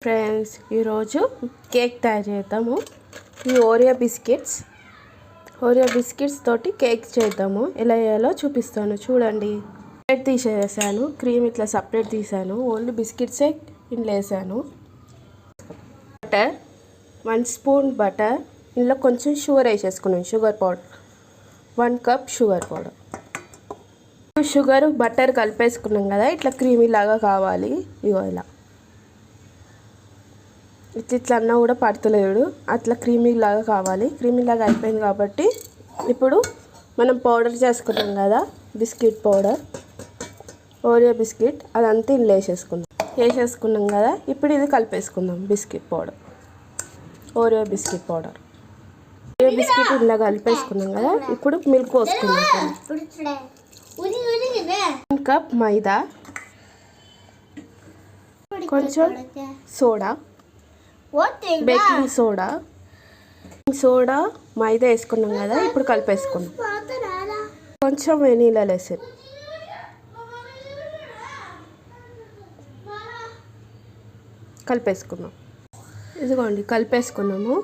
Friends ఈరోజు cake తయారు చేద్దాము. ఈ ఓరియో బిస్కెట్స్ తోటి కేక్ చేద్దాము. ఎలా చేయాలో చూపిస్తాను చూడండి. సపరేట్ తీసేసాను, క్రీమ్ ఇట్లా సపరేట్ తీసాను, ఓన్లీ బిస్కెట్సే ఇంట్లో వేసాను. బటర్ 1 స్పూన్ బటర్, ఇందులో కొంచెం షుగర్ వేసేసుకున్నాను. Sugar powder 1 cup sugar powder. Sugar butter కలిపేసుకున్నాం కదా, ఇట్లా క్రీమీ లాగా కావాలి. ఇగో ఇలా ఇట్లా అన్నా కూడా పడతలేడు, అట్లా క్రీమీ లాగా కావాలి. క్రీమీ లాగా అయిపోయింది కాబట్టి ఇప్పుడు మనం పౌడర్ చేసుకున్నాం కదా, బిస్కెట్ పౌడర్, ఓరియో బిస్కెట్ అదంతా ఇందులో వేసేసుకున్నాం కదా. ఇప్పుడు ఇది కలిపేసుకుందాం. బిస్కెట్ పౌడర్, ఓరియో బిస్కెట్ ఇందులో కలిపేసుకున్నాం కదా. ఇప్పుడు మిల్క్ పోసుకున్నాం. 1 కప్ మైదా, కొంచెం సోడా, బేకింగ్ సోడా, మైదా వేసుకున్నాం కదా. ఇప్పుడు కలిపేసుకున్నాం. కొంచెం వెనీలా ఎసెన్స్, కలిపేసుకున్నాం. ఇదిగోండి కలిపేసుకున్నాము.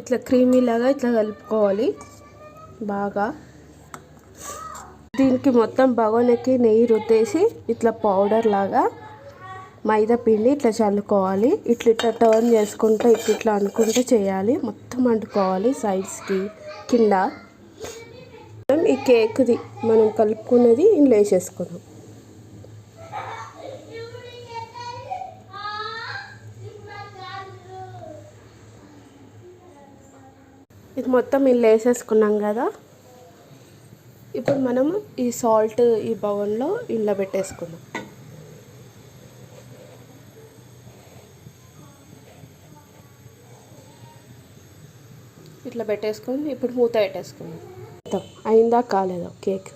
ఇట్లా క్రీమీ లాగా ఇట్లా కలుపుకోవాలి బాగా. దీనికి మొత్తం బగోనకి నెయ్యి రుద్దేసి ఇట్లా పౌడర్ లాగా మైదా పిండి ఇట్లా చల్లుకోవాలి. ఇట్లా టర్న్ చేసుకుంటూ ఇట్లా అనుకుంటూ చేయాలి. మొత్తం అంటుకోవాలి సైడ్స్కి, కింద. ఈ కేక్ది మనం కలుపుకున్నది ఇందులో వేసేసుకున్నాం. ఇది మొత్తం ఇందులో వేసేసుకున్నాం కదా. ఇప్పుడు మనము ఈ సాల్ట్ ఈ బౌల్లో ఇందులో పెట్టేసుకుందాం. ఇట్లా పెట్టేసుకొని ఇప్పుడు మూత పెట్టేసుకుందాం. అయిందా కాలేదా కేక్?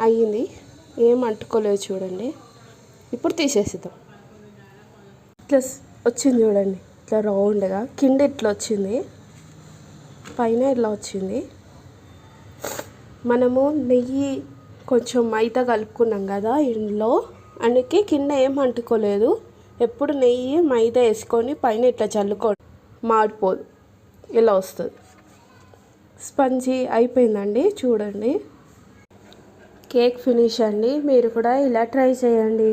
అయ్యింది, ఏం అంటుకోలేదు చూడండి. ఇప్పుడు తీసేసిద్దాం. ఇట్లా వచ్చింది చూడండి, ఇట్లా రౌండ్గా. కింద ఇట్లా వచ్చింది, పైన ఇట్లా వచ్చింది. మనము నెయ్యి కొంచెం మైదా కలుపుకున్నాం కదా ఇందులో, అందుకే కింద ఏం అంటుకోలేదు. ఎప్పుడు నెయ్యి మైదా వేసుకొని పైన ఇట్లా చల్లుకోండి, మాడిపోదు. ఇలా వస్తుంది. స్పంజీ అయిపోయిందండి చూడండి. కేక్ ఫినిష్ అండి. మీరు కూడా ఇలా ట్రై చేయండి.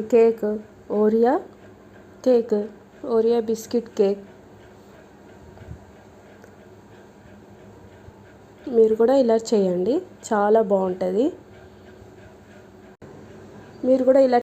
ఓరియో బిస్కెట్ కేక్ మీరు కూడా ఇలా చేయండి, చాలా బాగుంటుంది. మీరు కూడా ఇలా